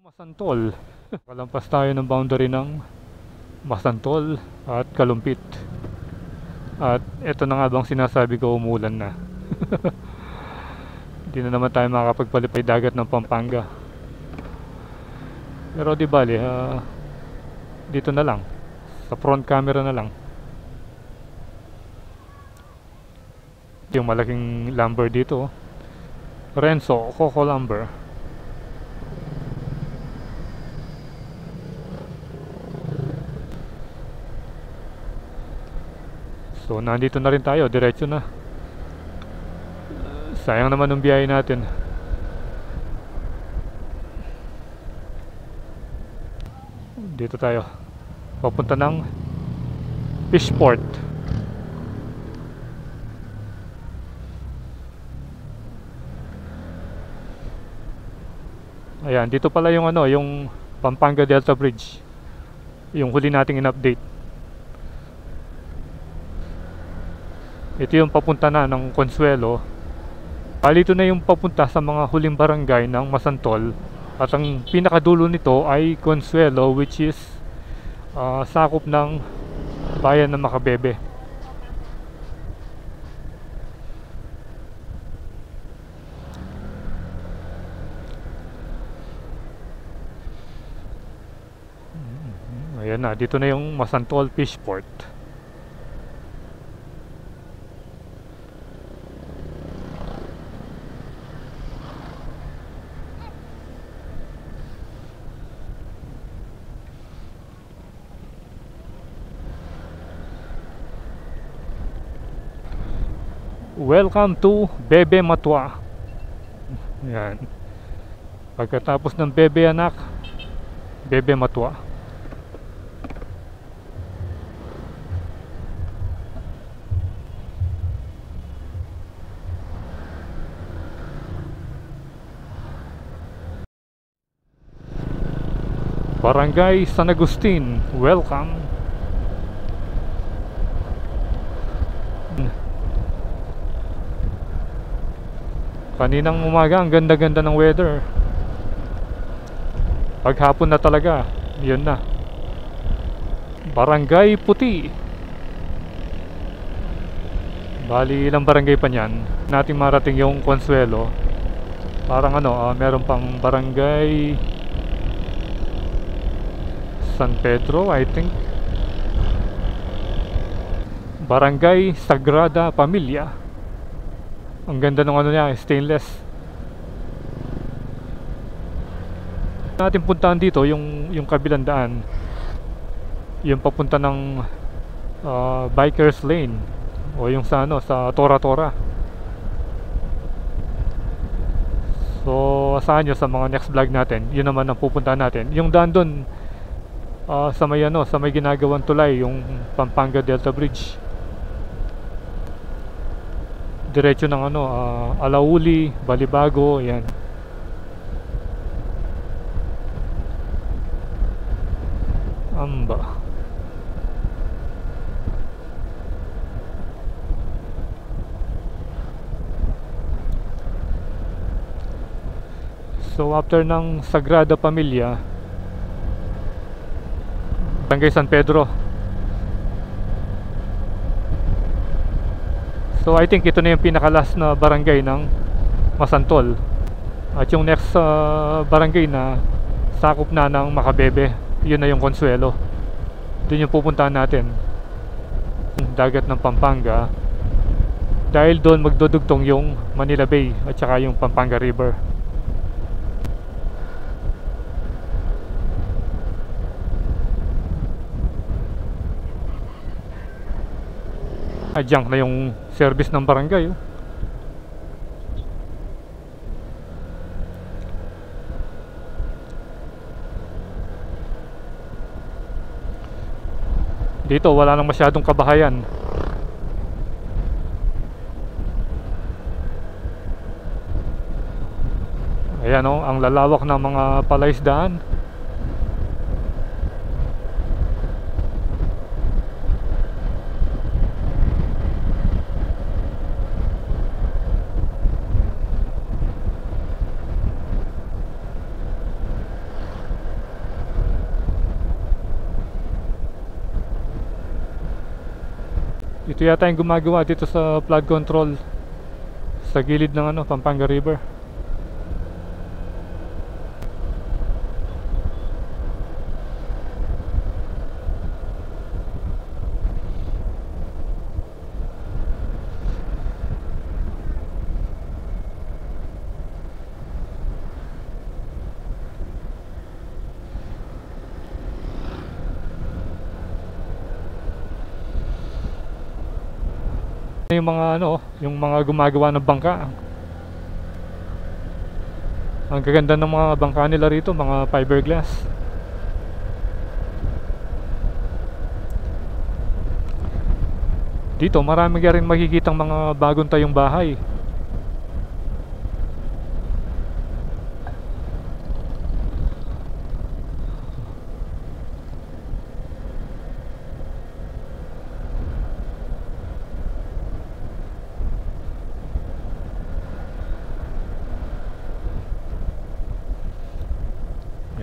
Masantol. Kalampas tayo ng boundary ng Masantol at Kalumpit. At eto na nga bang sinasabi ko, umulan na. Hindi na naman tayo makakapagpalipay dagat ng Pampanga. Pero di bali, dito na lang. Sa front camera na lang. Yung malaking lumber dito. Renzo, Coco Lumber. So nandito na rin tayo, diretso na. Sayang naman ng biyahe natin. Dito tayo. Papunta ng Fishport. Ayan, dito pala yung yung Pampanga Delta Bridge. Yung huli nating in-update. Ito yung papunta na ng Consuelo. Bali ito na yung papunta sa mga huling barangay ng Masantol. At ang pinakadulo nito ay Consuelo, which is sakop ng bayan ng Macabebe. Ayan na, dito na yung Masantol Fishport. Welcome to Bebe Matwa. Yan. Pagkatapos ng Bebe Anak, Bebe Matwa. Barangay San Agustin, welcome. Kaninang umaga ang ganda-ganda ng weather. Paghapon na talaga, yun na. Barangay Puti. Bali ilang barangay pa niyan nating marating yung Consuelo. Parang meron pang barangay San Pedro, I think. Barangay Sagrada Familia. Ang ganda ng niya, stainless. Natin puntahan dito yung kabilang daan. Yung papunta ng Bikers Lane o yung sa Tora Tora. So asahan nyo sa mga next vlog natin. Yun naman ang pupuntahan natin. Yung daan doon sa may ginagawang tulay, yung Pampanga Delta Bridge. Diretso ng Alauli, Balibago, yan. Amba. So after ng Sagrada Familia, Barangay San Pedro. So I think ito na yung pinaka-last na barangay ng Masantol. At yung next barangay na sakop na ng Macabebe, yun na yung Consuelo. Doon yung pupuntahan natin. Dagat ng Pampanga. Dahil doon magdudugtong yung Manila Bay at saka yung Pampanga River. Adjunct na yung service ng barangay. Dito wala nang masyadong kabahayan. Ayan ang lalawak ng mga palaisdaan. Ito yata yung gumagawa dito sa flood control sa gilid ng ano, Pampanga River. Yung mga ano, yung mga gumagawa ng bangka. Ang gaganda ng mga bangka nila rito, mga fiberglass. Dito marami ka rin makikitang mga bagong tayong bahay.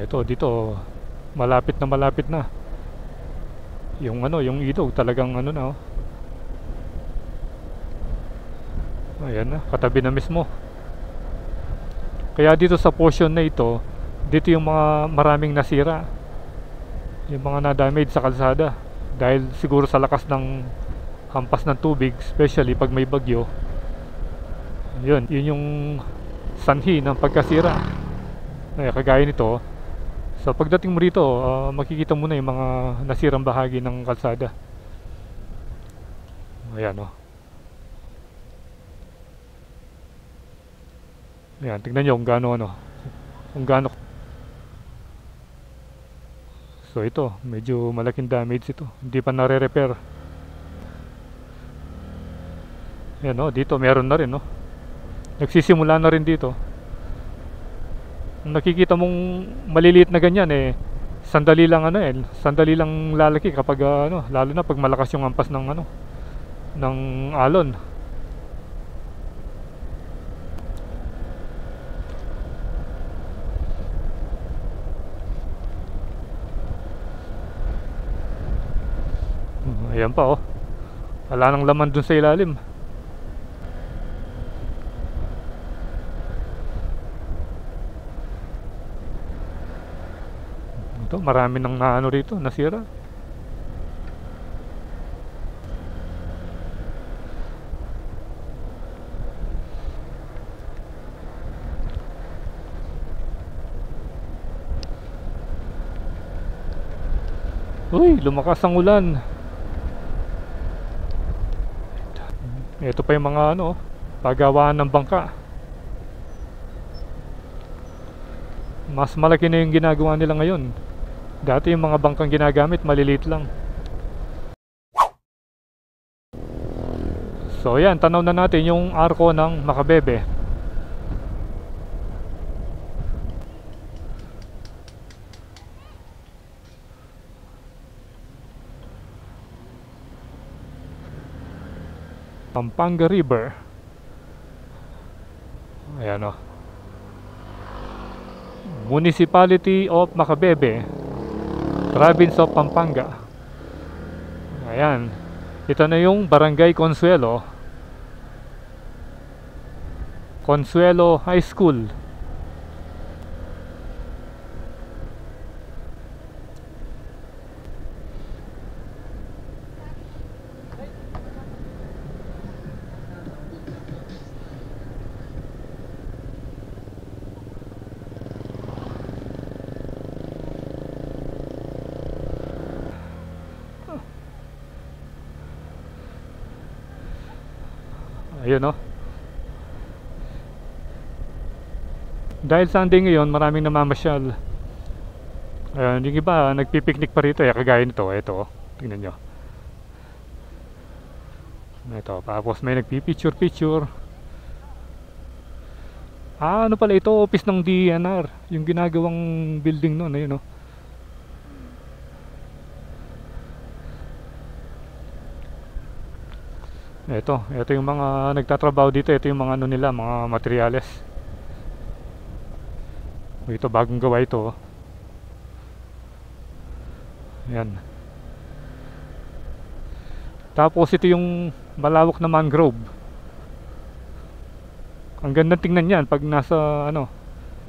Ito dito malapit na yung ano, yung ilog talagang ano na, oh. Ayan na, katabi na mismo. Kaya dito sa portion na ito, dito yung mga maraming nasira, yung mga na-damage sa kalsada dahil siguro sa lakas ng hampas ng tubig, especially pag may bagyo. Yun yung sanhi ng pagkasira. Ay, kagaya nito. So pagdating mo rito, makikita mo na yung mga nasirang bahagi ng kalsada. Ayan, oh. Ayan, tignan nyo kung gaano ano, kung gaano. So ito, medyo malaking damage ito, hindi pa nare-repair. Ayan, oh, dito meron na rin, oh. Nagsisimula na rin dito. Nakikita mong maliliit na ganyan, eh sandali lang ano, sandali lang lalaki kapag ano, lalo na pag malakas yung ampas ng ano, ng alon. Ayan pa, oh, wala nang laman dun sa ilalim. Ito, marami nang naano rito, nasira. Uy, lumakas ang ulan. Ito pa yung mga ano, paggawaan ng bangka. Mas malaki na yung ginagawa nila ngayon. Dati yung mga bangkang ginagamit maliliit lang. So yan, tanaw na natin yung arko ng Macabebe. Pampanga River. Ayan, oh. Municipality of Macabebe, Province of Pampanga. Ayan. Ito na yung Barangay Consuelo, Consuelo High School. Ayun, oh. Dahil Sunday ngayon, maraming namamasyal. Ayun, yung iba nagpipiknik pa rito, kagaya nito. Ito, tingnan nyo. Ito, tapos may nagpipicture. Ano pala ito, office ng DNR, yung ginagawang building noon. Ayun, oh. Ito yung mga nagtatrabaho dito. Ito yung mga ano nila, mga materyales. Ito, bagong gawa ito, oh. Ayan. Tapos ito yung malawak na mangrove. Ang ganda tingnan yan pag nasa ano,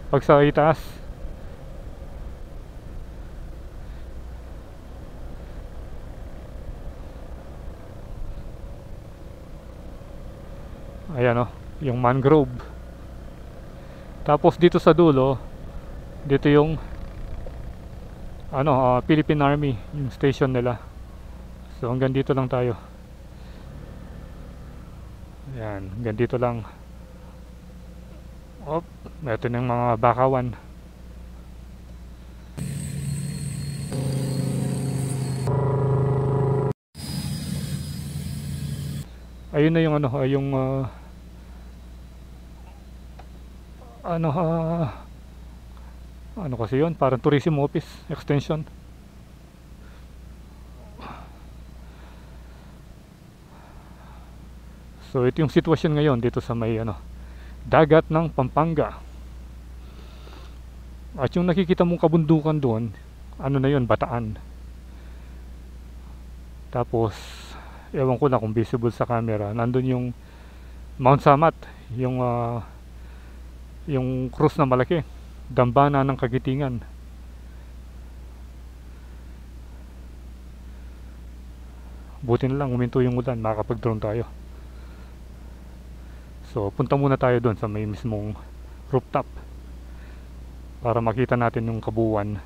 pag sa itaas. Ayan o, yung mangrove. Tapos dito sa dulo, dito yung ano, Philippine Army, yung station nila. So hanggang dito lang tayo. Ayan, hanggang dito lang. Op, ito na yung mga bakawan. Ayun na yung ano, yung ano kasi yun, parang tourism office extension. So ito yung sitwasyon ngayon dito sa may ano, dagat ng Pampanga. At yung nakikita mong kabundukan doon, ano na yun, Bataan. Tapos ewan ko na kung visible sa camera, nandun yung Mount Samat, yung cruise na malaki, Dambana ng Kagitingan. Buti na lang huminto yung ulan, makakapag-drone tayo. So punta muna tayo doon sa may mismong rooftop para makita natin yung kabuuan.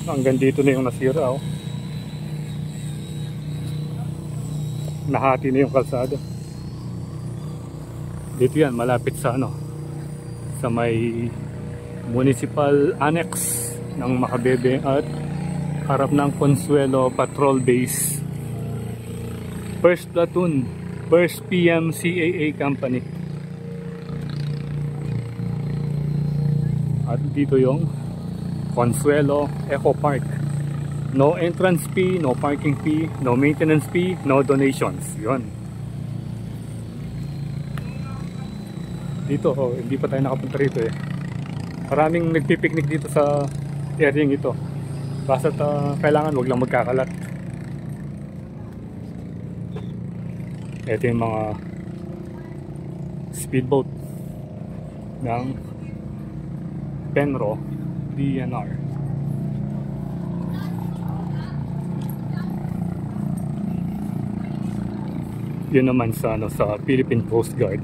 Hanggang dito na yung nasira, oh. Nahati na yung kalsada. Dito yan, malapit sa ano, sa may municipal annex ng Macabebe at harap ng Consuelo Patrol Base. 1st Platoon, 1st PM CAA Company. At dito yung Consuelo Eco Park. No entrance fee, no parking fee, no maintenance fee, no donations. Yun. Dito, oh, hindi pa tayo nakapunta rito eh. Maraming nagpipiknik dito sa area ito. Basta't kailangan wag lang magkakalat. Ito yung mga speedboat ng Penro DNR. Yun naman sa ano, sa Philippine Coast Guard.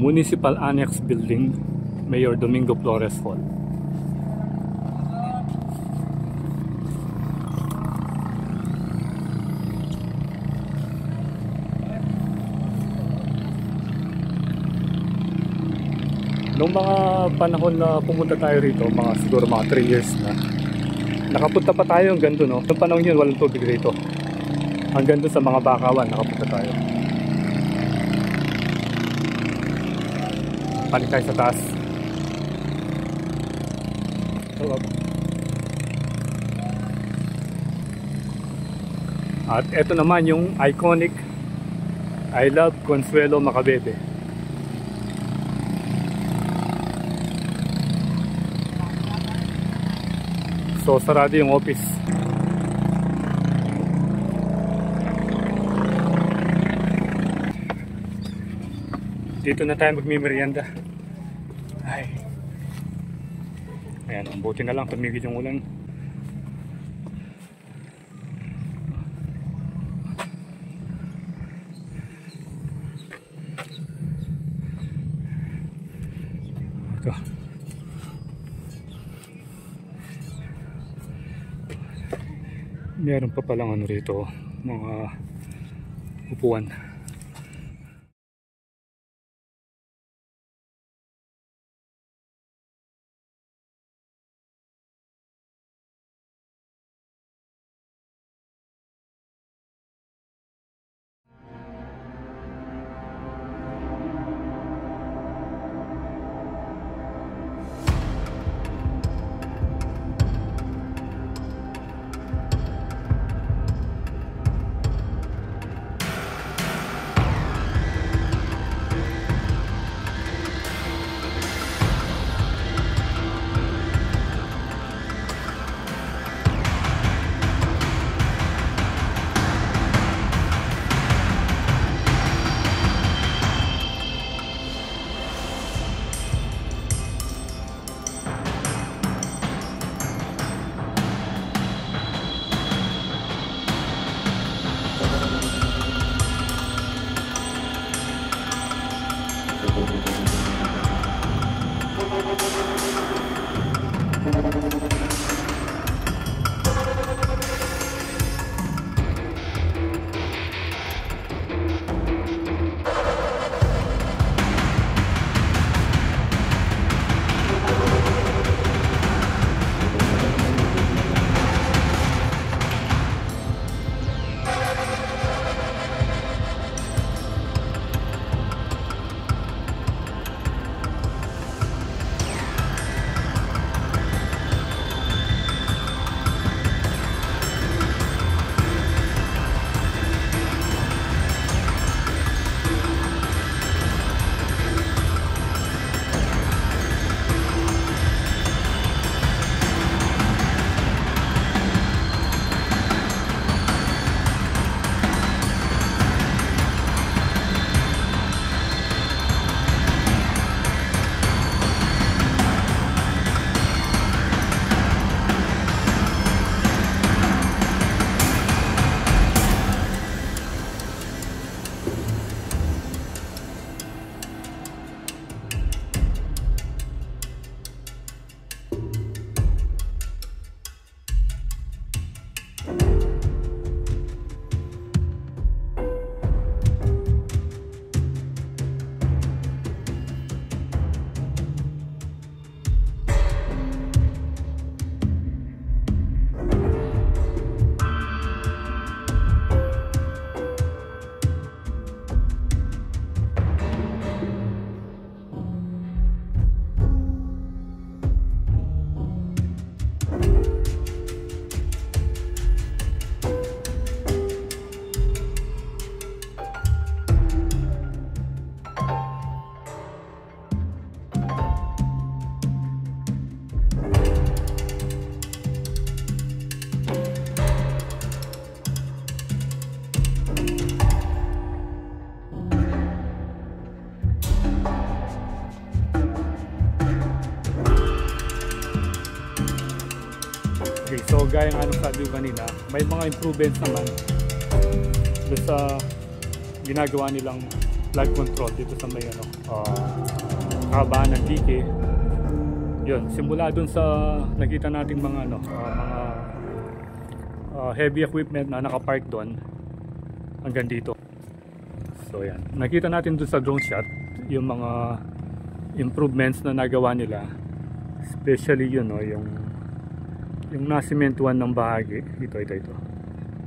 Municipal Annex Building, Mayor Domingo Flores Hall. Noong mga panahon na pumunta tayo rito, siguro mga 3 years na, nakapunta pa tayo hanggang doon, no? Noong panahon yun, walang tubig rito. Hanggang doon sa mga bakawan, nakapunta tayo. Balik tayo sa taas. At eto naman yung iconic I Love Consuelo Macabebe. So sarado yung office. Dito na tayo magmimerienda. Ay. Ayan, buti na lang tumigil yung ulan. Ito. Meron pa palang ano rito, mga upuan. gaya nga nung sabi ko kanina, may mga improvements naman doon sa ginagawa nilang flood control dito sa may kahabaan ng dike. Yun, simula dun sa nakita nating mga heavy equipment na nakapark doon hanggang dito. So yan, nakita natin dun sa drone shot yung mga improvements na nagawa nila, especially yun yung nasimentuhan ng bahagi ito.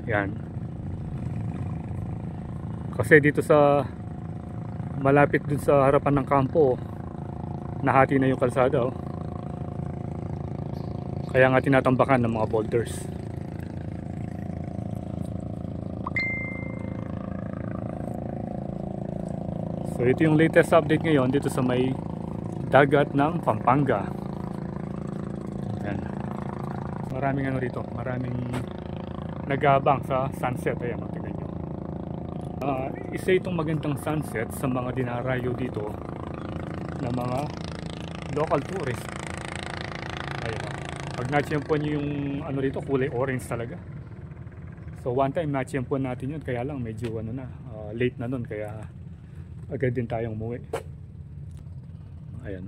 Yan, kasi dito sa malapit dun sa harapan ng kampo, nahati na yung kalsada, oh. Kaya nga tinatambakan ng mga boulders. So ito yung latest update ngayon dito sa may dagat ng Pampanga. Ayan. Maraming rito, maraming nag-aabang sa sunset. Ayan, tingnan nyo. Isa itong magandang sunset sa mga dinarayo dito na mga local tourists. Ayan. Pag na-champion nyo yung rito, kulay orange talaga. So one time na-champion natin yun, kaya lang medyo late na nun, kaya agad din tayong umuwi. Ayan,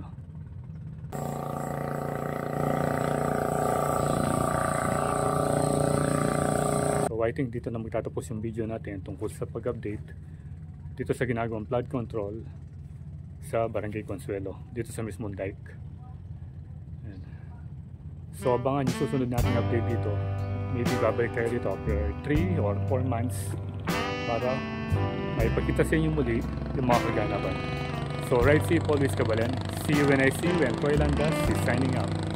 So I think dito na magtatapos yung video natin tungkol sa pag-update dito sa ginagawang flood control sa Barangay Consuelo, dito sa mismong dike. Ayan. So abangan yung susunod nating update dito. Maybe babalik tayo dito after 3 or 4 months para may pagkita sa inyo muli yung mga kaganapan. So ride safe always, kabalan. See you when I see you, and Koy Landas is signing out.